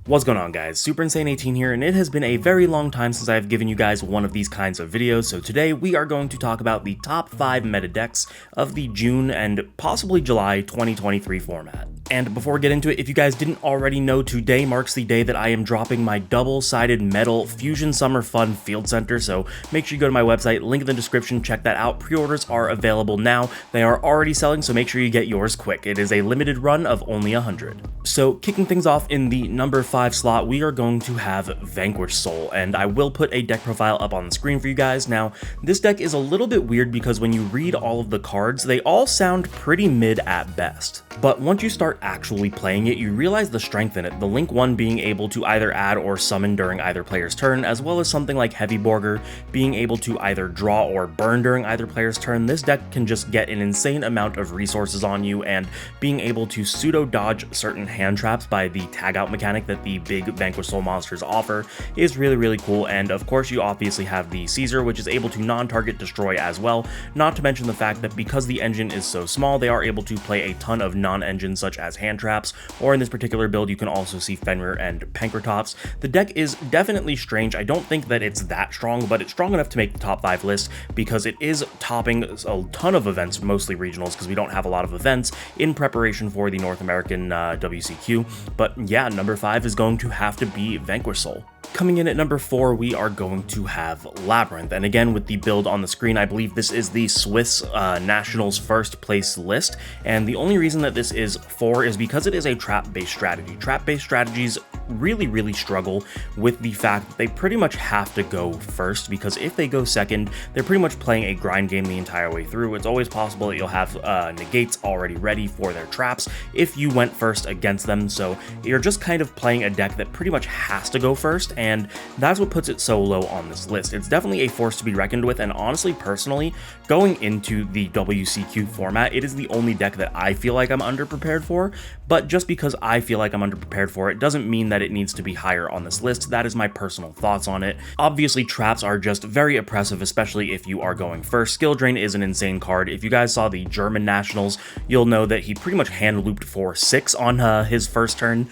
What's going on, guys? Super Insane 18 here, and it has been a very long time since I've given you guys one of these kinds of videos, so today we are going to talk about the top 5 meta decks of the June and possibly July 2023 format. And before we get into it, if you guys didn't already know, today marks the day that I am dropping my double-sided metal Fusion Summer Fun Field Center, so make sure you go to my website, link in the description, check that out. Pre-orders are available now. They are already selling, so make sure you get yours quick. It is a limited run of only 100. So kicking things off in the number 5 slot, we are going to have Vanquish Soul, and I will put a deck profile up on the screen for you guys. Now, this deck is a little bit weird because when you read all of the cards, they all sound pretty mid at best. But once you start actually playing it, you realize the strength in it, the Link 1 being able to either add or summon during either player's turn, as well as something like Heavy Borger being able to either draw or burn during either player's turn. This deck can just get an insane amount of resources on you, and being able to pseudo-dodge certain hand traps by the tag-out mechanic that the big Vanquish Soul monsters offer is really cool. And of course, you obviously have the Caesar, which is able to non-target destroy as well, not to mention the fact that because the engine is so small, they are able to play a ton of non-engines such as hand traps, or in this particular build, you can also see Fenrir and Pankratops. The deck is definitely strange. I don't think that it's that strong, but it's strong enough to make the top 5 list because it is topping a ton of events, mostly regionals, because we don't have a lot of events in preparation for the North American WCQ. But yeah, number 5 is going to have to be Vanquish Soul. Coming in at number 4, we are going to have Labyrinth, and again with the build on the screen, I believe this is the Swiss Nationals first place list, and the only reason that this is 4 is because it is a trap-based strategy. Trap-based strategies really struggle with the fact that they pretty much have to go first, because if they go second, they're pretty much playing a grind game the entire way through. It's always possible that you'll have negates already ready for their traps if you went first against them, so you're just kind of playing a deck that pretty much has to go first, and that's what puts it so low on this list. It's definitely a force to be reckoned with, and honestly, personally, going into the WCQ format, it is the only deck that I feel like I'm underprepared for, but just because I feel like I'm underprepared for it doesn't mean that it needs to be higher on this list. That is my personal thoughts on it. Obviously, traps are just very oppressive, especially if you are going first. Skill Drain is an insane card. If you guys saw the German Nationals, you'll know that he pretty much hand looped for 6 on his first turn,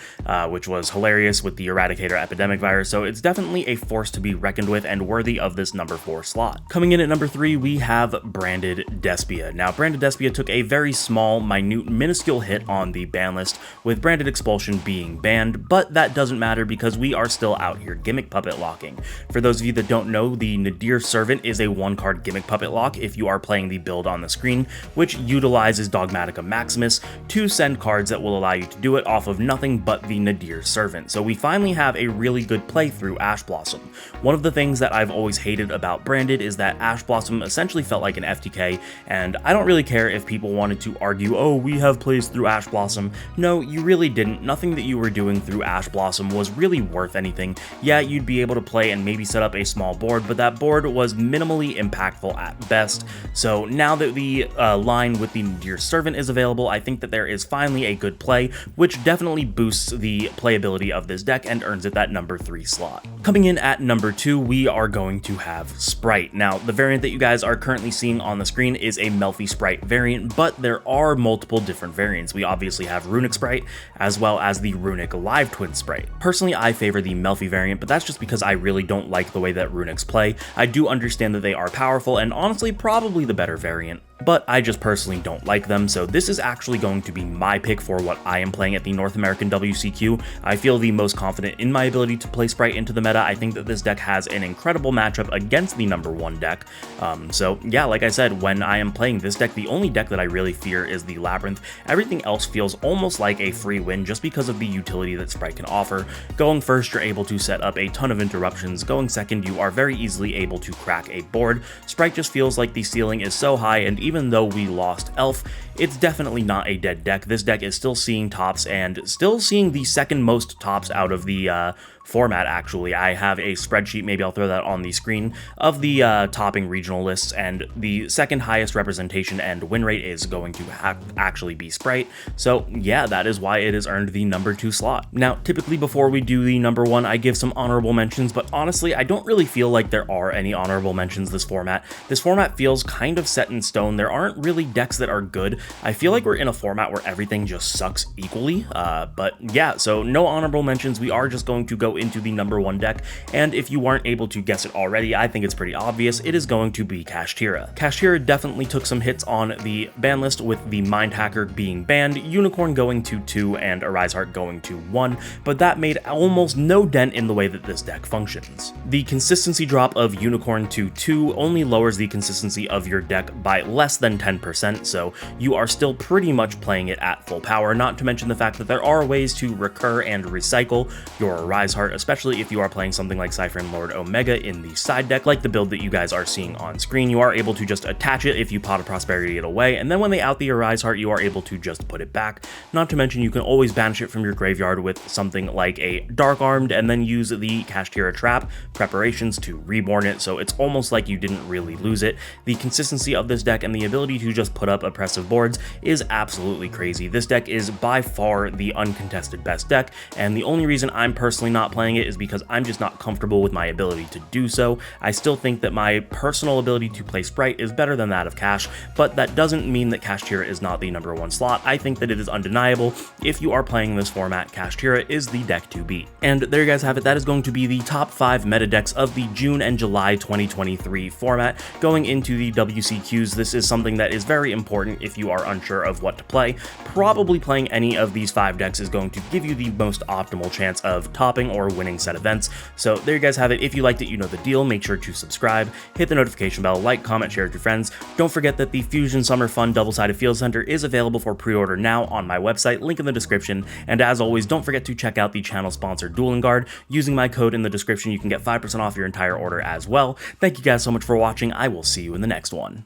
which was hilarious with the Eradicator Epidemic Virus, so it's definitely a force to be reckoned with and worthy of this number 4 slot. Coming in at number 3, we have Branded Despia. Now, Branded Despia took a very small, minuscule hit on the ban list, with Branded Expulsion being banned, but that doesn't matter because we are still out here gimmick puppet locking. For those of you that don't know, the Nadir Servant is a 1-card gimmick puppet lock if you are playing the build on the screen, which utilizes Dogmatica Maximus to send cards that will allow you to do it off of nothing but the Nadir Servant. So we finally have a really good play through Ash Blossom. One of the things that I've always hated about Branded is that Ash Blossom essentially felt like an FTK, and I don't really care if people wanted to argue, oh, we have plays through Ash Blossom. No, you really didn't. Nothing that you were doing through Ash Blossom was really worth anything. Yeah, you'd be able to play and maybe set up a small board, but that board was minimally impactful at best. So now that the line with the Nadir Servant is available, I think that there is finally a good play, which definitely boosts the playability of this deck and earns it that number 3 slot. Coming in at number 2, we are going to have Sprite. Now, the variant that you guys are currently seeing on the screen is a Melfi Sprite variant, but there are multiple different variants. We obviously have Runic Sprite, as well as the Runic Live Twin Sprite. Personally, I favor the Melfi variant, but that's just because I really don't like the way that Runics play. I do understand that they are powerful, and honestly, probably the better variant, but I just personally don't like them, so this is actually going to be my pick for what I am playing at the North American WCQ. I feel the most confident in my ability to play Sprite into the meta. I think that this deck has an incredible matchup against the number 1 deck. So yeah, like I said, when I am playing this deck, the only deck that I really fear is the Labyrinth. Everything else feels almost like a free win just because of the utility that Sprite can offer. Going first, you're able to set up a ton of interruptions. Going second, you are very easily able to crack a board. Sprite just feels like the ceiling is so high, and even though we lost Elf, it's definitely not a dead deck. This deck is still seeing tops and still seeing the second most tops out of the format, actually. I have a spreadsheet, maybe I'll throw that on the screen, of the topping regional lists, and the second highest representation and win rate is going to actually be Sprite. So yeah, that is why it has earned the number 2 slot. Now, typically before we do the number 1, I give some honorable mentions, but honestly, I don't really feel like there are any honorable mentions this format. This format feels kind of set in stone. there aren't really decks that are good. I feel like we're in a format where everything just sucks equally, but yeah, so no honorable mentions. We are just going to go into the number one deck, and if you weren't able to guess it already, I think it's pretty obvious. It is going to be Kashtira. Kashtira definitely took some hits on the ban list, with the Mind Hacker being banned, Unicorn going to 2, and Arise Heart going to 1, but that made almost no dent in the way that this deck functions. The consistency drop of Unicorn to 2 only lowers the consistency of your deck by less than 10%, so you are still pretty much playing it at full power, not to mention the fact that there are ways to recur and recycle your Arise Heart, especially if you are playing something like Cypher Lord Omega in the side deck, like the build that you guys are seeing on screen. You are able to just attach it if you Pot of Prosperity it away, and then when they out the Arise Heart, you are able to just put it back. Not to mention you can always banish it from your graveyard with something like a Dark Armed, and then use the Kashtira Trap preparations to reborn it, so it's almost like you didn't really lose it. The consistency of this deck and the ability to just put up oppressive boards is absolutely crazy. This deck is by far the uncontested best deck, and the only reason I'm personally not playing it is because I'm just not comfortable with my ability to do so. I still think that my personal ability to play Sprite is better than that of Cash, but that doesn't mean that Kashtira is not the number one slot. I think that it is undeniable. If you are playing this format, Kashtira is the deck to beat. And there you guys have it. That is going to be the top 5 meta decks of the June and July 2023 format. Going into the WCQs, this is something that is very important if you are unsure of what to play. Probably playing any of these 5 decks is going to give you the most optimal chance of topping or winning said events. So there you guys have it. If you liked it, you know the deal. Make sure to subscribe, hit the notification bell, like, comment, share with your friends. Don't forget that the Fusion Summer Fun Double-Sided Field Center is available for pre-order now on my website, link in the description. And as always, don't forget to check out the channel sponsor Dueling Guard. Using my code in the description, you can get 5% off your entire order as well. Thank you guys so much for watching. I will see you in the next one.